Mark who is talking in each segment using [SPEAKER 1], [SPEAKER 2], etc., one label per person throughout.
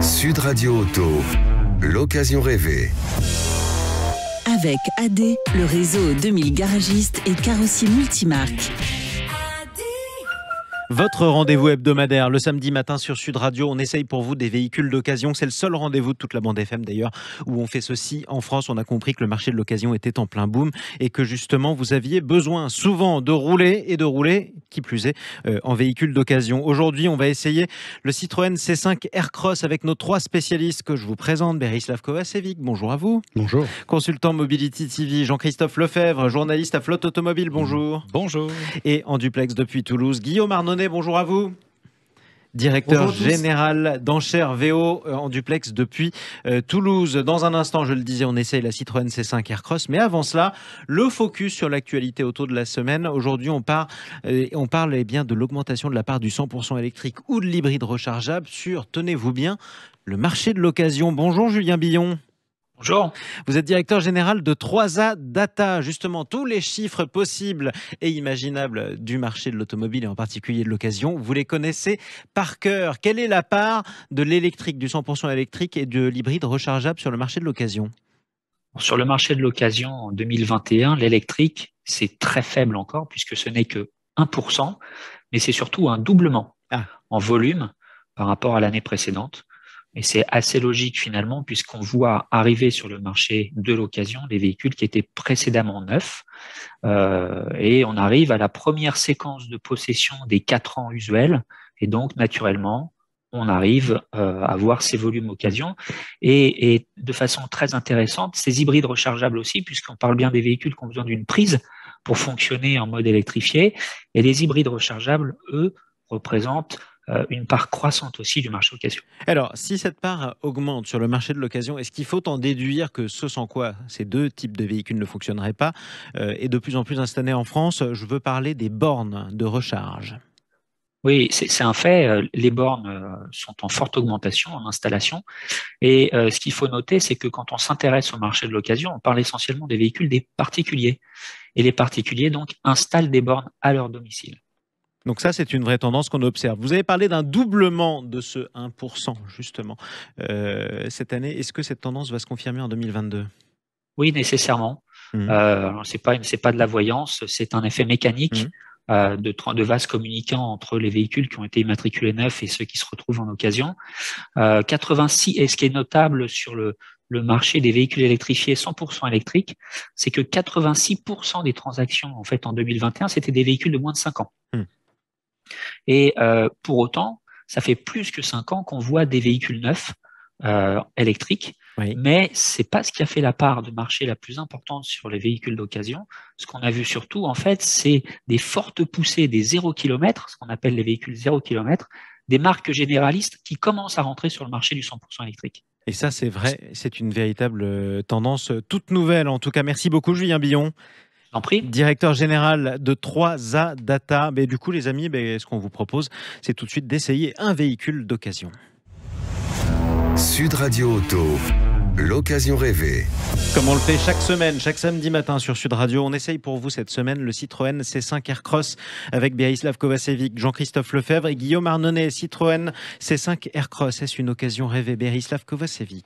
[SPEAKER 1] Sud Radio Auto, l'occasion rêvée.
[SPEAKER 2] Avec AD, le réseau 2000 garagistes et carrossiers multimarques.
[SPEAKER 3] Votre rendez-vous hebdomadaire le samedi matin sur Sud Radio, on essaye pour vous des véhicules d'occasion. C'est le seul rendez-vous de toute la bande FM d'ailleurs où on fait ceci en France. On a compris que le marché de l'occasion était en plein boom et que justement vous aviez besoin souvent de rouler, qui plus est, en véhicule d'occasion. Aujourd'hui, on va essayer le Citroën C5 Aircross avec nos 3 spécialistes que je vous présente. Berislav Kovacevic, bonjour à vous.
[SPEAKER 4] Bonjour.
[SPEAKER 3] Consultant Mobility TV, Jean-Christophe Lefebvre, journaliste à Flotte Automobile, bonjour.
[SPEAKER 5] Bonjour.
[SPEAKER 3] Et en duplex depuis Toulouse, Guillaume Arnonnet, bonjour à vous. Directeur général d'Enchères VO en duplex depuis Toulouse. Dans un instant, je le disais, on essaye la Citroën C5 Aircross. Mais avant cela, le focus sur l'actualité auto de la semaine. Aujourd'hui, on parle bien de l'augmentation de la part du 100% électrique ou de l'hybride rechargeable sur, tenez-vous bien, le marché de l'occasion. Bonjour Julien Billon.
[SPEAKER 5] Bonjour.
[SPEAKER 3] Vous êtes directeur général de 3A Data, justement tous les chiffres possibles et imaginables du marché de l'automobile et en particulier de l'occasion. Vous les connaissez par cœur. Quelle est la part de l'électrique, du 100% électrique et de l'hybride rechargeable sur le marché de l'occasion ?
[SPEAKER 5] Sur le marché de l'occasion en 2021, l'électrique, c'est très faible encore puisque ce n'est que 1%, mais c'est surtout un doublement en volume par rapport à l'année précédente. Et c'est assez logique finalement puisqu'on voit arriver sur le marché de l'occasion des véhicules qui étaient précédemment neufs et on arrive à la première séquence de possession des 4 ans usuels et donc naturellement on arrive à voir ces volumes occasion et de façon très intéressante ces hybrides rechargeables aussi puisqu'on parle bien des véhicules qui ont besoin d'une prise pour fonctionner en mode électrifié et les hybrides rechargeables, eux, représentent une part croissante aussi du marché occasion.
[SPEAKER 3] Alors, si cette part augmente sur le marché de l'occasion, est-ce qu'il faut en déduire que ce sans quoi ces 2 types de véhicules ne fonctionneraient pas est de plus en plus installé en France? Je veux parler des bornes de recharge.
[SPEAKER 5] Oui, c'est un fait. Les bornes sont en forte augmentation en installation. Et ce qu'il faut noter, c'est que quand on s'intéresse au marché de l'occasion, on parle essentiellement des véhicules des particuliers. Et les particuliers, donc, installent des bornes à leur domicile.
[SPEAKER 3] Donc ça, c'est une vraie tendance qu'on observe. Vous avez parlé d'un doublement de ce 1%, justement, cette année. Est-ce que cette tendance va se confirmer en 2022 ?
[SPEAKER 5] Oui, nécessairement. C'est pas de la voyance, c'est un effet mécanique de vases communicants entre les véhicules qui ont été immatriculés neufs et ceux qui se retrouvent en occasion. 86, et ce qui est notable sur le marché des véhicules électrifiés 100% électriques, c'est que 86% des transactions en fait en 2021, c'était des véhicules de moins de 5 ans. Et pour autant, ça fait plus que 5 ans qu'on voit des véhicules neufs électriques, mais c'est pas ce qui a fait la part de marché la plus importante sur les véhicules d'occasion. Ce qu'on a vu surtout, en fait, c'est des fortes poussées des 0 km, ce qu'on appelle les véhicules 0 km, des marques généralistes qui commencent à rentrer sur le marché du 100% électrique.
[SPEAKER 3] Et ça, c'est vrai, c'est une véritable tendance toute nouvelle. En tout cas, merci beaucoup, Julien Billon. Directeur général de 3A Data. Mais du coup, les amis, ce qu'on vous propose, c'est tout de suite d'essayer un véhicule d'occasion.
[SPEAKER 1] Sud Radio Auto, l'occasion rêvée.
[SPEAKER 3] Comme on le fait chaque semaine, chaque samedi matin sur Sud Radio, on essaye pour vous cette semaine le Citroën C5 Aircross avec Berislav Kovacevic, Jean-Christophe Lefebvre et Guillaume Arnonnet. Citroën C5 Aircross, est-ce une occasion rêvée? Berislav Kovacevic.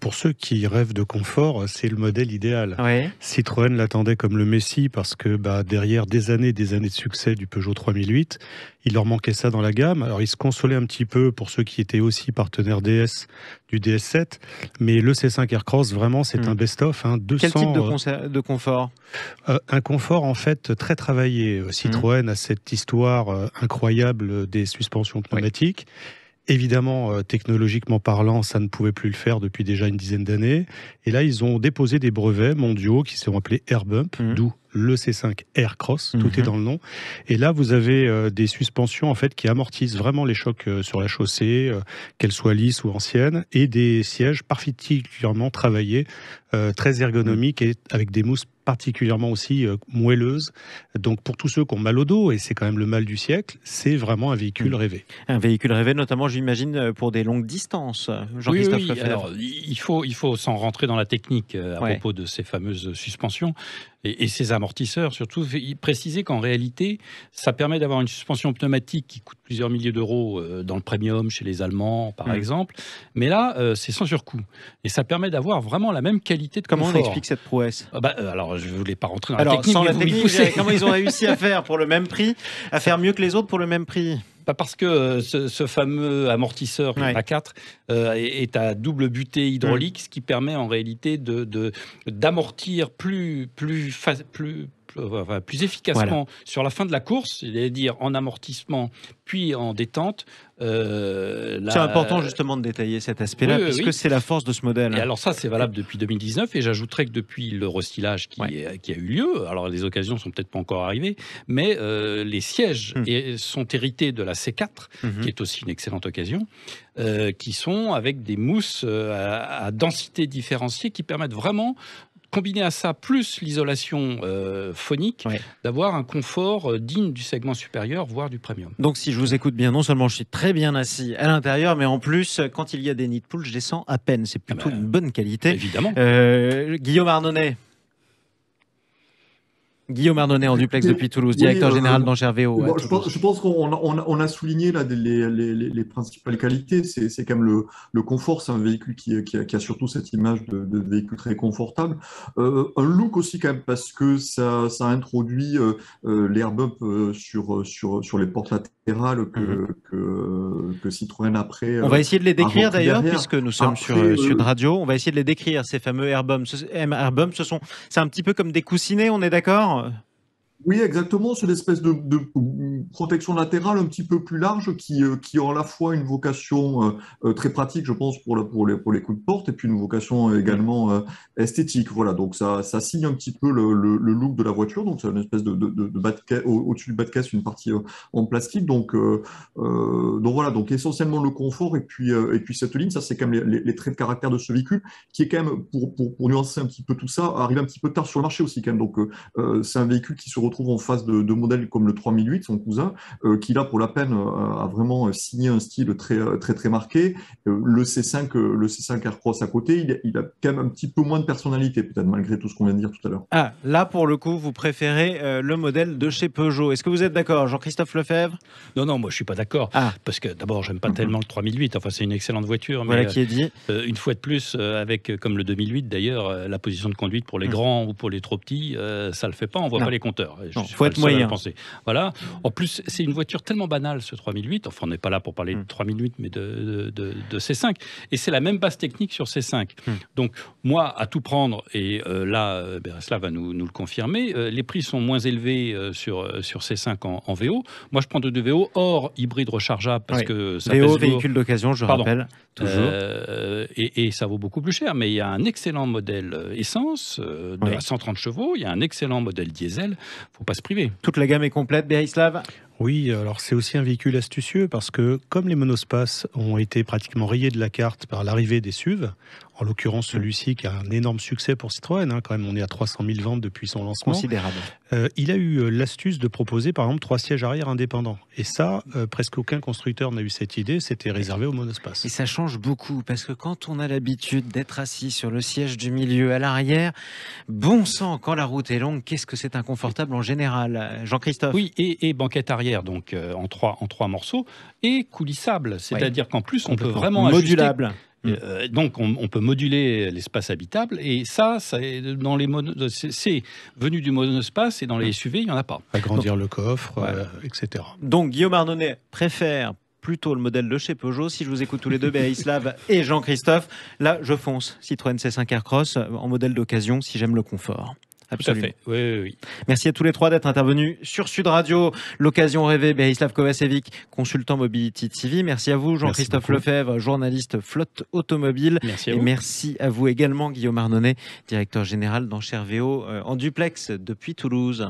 [SPEAKER 4] Pour ceux qui rêvent de confort, c'est le modèle idéal. Citroën l'attendait comme le Messie parce que derrière des années de succès du Peugeot 3008, il leur manquait ça dans la gamme. Alors ils se consolaient un petit peu pour ceux qui étaient aussi partenaires DS du DS7, mais le C5 Aircross, vraiment, c'est un best-of. 200,
[SPEAKER 3] quel type de confort?
[SPEAKER 4] Un confort, en fait, très travaillé. Citroën a cette histoire incroyable des suspensions pneumatiques. Évidemment, technologiquement parlant, ça ne pouvait plus le faire depuis déjà une dizaine d'années. Et là, ils ont déposé des brevets mondiaux qui sont appelés Airbump, d'où le C5 Aircross, tout est dans le nom. Et là, vous avez des suspensions en fait qui amortissent vraiment les chocs sur la chaussée, qu'elles soient lisses ou anciennes, et des sièges particulièrement travaillés, très ergonomiques et avec des mousses particulièrement aussi moelleuses. Donc pour tous ceux qui ont mal au dos, et c'est quand même le mal du siècle, c'est vraiment un véhicule rêvé.
[SPEAKER 3] Un véhicule rêvé, notamment, j'imagine, pour des longues distances. Jean-Christophe Lefebvre.
[SPEAKER 6] Alors, il faut sans rentrer dans la technique à propos de ces fameuses suspensions. et ses amortisseurs surtout. Il précisait qu'en réalité, ça permet d'avoir une suspension pneumatique qui coûte plusieurs milliers d'euros dans le premium chez les Allemands, par exemple. Mais là, c'est sans surcoût. Et ça permet d'avoir vraiment la même qualité de confort.
[SPEAKER 3] Comment on explique cette prouesse ?
[SPEAKER 6] Alors, je ne voulais pas rentrer dans la technique.
[SPEAKER 3] Sans la
[SPEAKER 6] vous
[SPEAKER 3] technique, comment ils ont réussi à faire pour le même prix, à faire mieux que les autres pour le même prix ?
[SPEAKER 6] Parce que ce fameux amortisseur A4 est à double butée hydraulique, ce qui permet en réalité d'amortir plus efficacement sur la fin de la course, c'est-à-dire en amortissement puis en détente.
[SPEAKER 3] C'est important justement de détailler cet aspect-là, puisque c'est la force de ce modèle.
[SPEAKER 6] Et alors ça, c'est valable depuis 2019, et j'ajouterais que depuis le restylage qui a eu lieu, alors les occasions sont peut-être pas encore arrivées, mais les sièges sont hérités de la C4, qui est aussi une excellente occasion, qui sont avec des mousses à densité différenciée qui permettent vraiment, combiné à ça, plus l'isolation phonique, d'avoir un confort digne du segment supérieur, voire du premium.
[SPEAKER 3] Donc si je vous écoute bien, non seulement je suis très bien assis à l'intérieur, mais en plus, quand il y a des nids de poules, je les sens à peine. C'est plutôt une bonne qualité.
[SPEAKER 6] Évidemment.
[SPEAKER 3] Guillaume Arnonnet. Guillaume Arnonnet en duplex depuis Toulouse, directeur général d'Enchères VO.
[SPEAKER 7] Je pense qu'on a souligné là les principales qualités. C'est quand même le confort. C'est un véhicule qui a surtout cette image de véhicule très confortable. Un look aussi quand même, parce que ça introduit l'airbump sur les portes latérales que Citroën après.
[SPEAKER 3] On va essayer de les décrire d'ailleurs, puisque nous sommes sur Sud Radio. On va essayer de les décrire, ces fameux airbumps. C'est un petit peu comme des coussinets, on est d'accord ?
[SPEAKER 7] Oui, exactement. C'est une espèce de protection latérale un petit peu plus large qui ont à la fois une vocation très pratique, je pense, pour les coups de porte, et puis une vocation également esthétique. Voilà, donc ça signe un petit peu le look de la voiture. Donc c'est une espèce de bas de caisse, au-dessus du bas de caisse, une partie en plastique. Donc voilà, donc essentiellement le confort et puis cette ligne, ça c'est quand même les traits de caractère de ce véhicule, qui est quand même, pour nuancer un petit peu tout ça, arrivé un petit peu tard sur le marché aussi quand même. Donc c'est un véhicule qui se retrouve en face de modèles comme le 3008, son cousin, qui là pour la peine a vraiment signé un style très marqué. Le C5 Aircross à côté, il a quand même un petit peu moins de personnalité, peut-être, malgré tout ce qu'on vient de dire tout à l'heure.
[SPEAKER 3] Ah, là pour le coup, vous préférez le modèle de chez Peugeot. Est-ce que vous êtes d'accord, Jean-Christophe Lefebvre ?
[SPEAKER 6] Non, moi je suis pas d'accord. Parce que d'abord, j'aime pas tellement le 3008. Enfin, c'est une excellente voiture,
[SPEAKER 3] voilà
[SPEAKER 6] mais
[SPEAKER 3] qui est dit.
[SPEAKER 6] Une fois de plus, avec comme le 2008 d'ailleurs, la position de conduite pour les grands ou pour les trop petits, ça le fait pas. On voit pas les compteurs.
[SPEAKER 3] Il faut être moyen.
[SPEAKER 6] Voilà. En plus, c'est une voiture tellement banale, ce 3008. Enfin, on n'est pas là pour parler de 3008, mais de C5. Et c'est la même base technique sur C5. Donc, moi, à tout prendre, et là, Beresla va nous le confirmer, les prix sont moins élevés sur C5 en VO. Moi, je prends de VO hors hybride rechargeable, parce que ça
[SPEAKER 3] VO,
[SPEAKER 6] pèse
[SPEAKER 3] véhicule d'occasion, je rappelle. Toujours.
[SPEAKER 6] Et ça vaut beaucoup plus cher, mais il y a un excellent modèle essence de 130 chevaux, il y a un excellent modèle diesel, il ne faut pas se priver.
[SPEAKER 3] Toute la gamme est complète, Berislav ?
[SPEAKER 4] Oui, alors c'est aussi un véhicule astucieux parce que comme les monospaces ont été pratiquement rayés de la carte par l'arrivée des SUV, en l'occurrence celui-ci qui a un énorme succès pour Citroën, quand même on est à 300 000 ventes depuis son lancement.
[SPEAKER 3] Considérable.
[SPEAKER 4] Il a eu l'astuce de proposer par exemple 3 sièges arrière indépendants. Et ça, presque aucun constructeur n'a eu cette idée, c'était réservé aux monospaces.
[SPEAKER 3] Et ça change beaucoup parce que quand on a l'habitude d'être assis sur le siège du milieu à l'arrière, bon sang, quand la route est longue, qu'est-ce que c'est inconfortable en général. Jean-Christophe ?
[SPEAKER 6] Oui, et banquette arrière, donc en trois morceaux, et coulissable, c'est-à-dire qu'en plus on peut vraiment
[SPEAKER 3] modulable.
[SPEAKER 6] Donc on peut moduler l'espace habitable, et ça c'est venu du monospace, et dans les SUV il n'y en a pas.
[SPEAKER 4] Agrandir le coffre, etc.
[SPEAKER 3] Donc Guillaume Arnonnet préfère plutôt le modèle de chez Peugeot. Si je vous écoute tous les deux, Berislav et Jean-Christophe, là je fonce Citroën C5 Aircross en modèle d'occasion si j'aime le confort. Absolument.
[SPEAKER 6] Tout à fait. Oui.
[SPEAKER 3] Merci à tous les trois d'être intervenus sur Sud Radio. L'occasion rêvée, Berislav Kovacevic, consultant Mobility TV. Merci à vous, Jean-Christophe Lefebvre, journaliste flotte automobile.
[SPEAKER 6] Merci à vous.
[SPEAKER 3] Et merci à vous également, Guillaume Arnonnet, directeur général d'Enchères VO en duplex depuis Toulouse.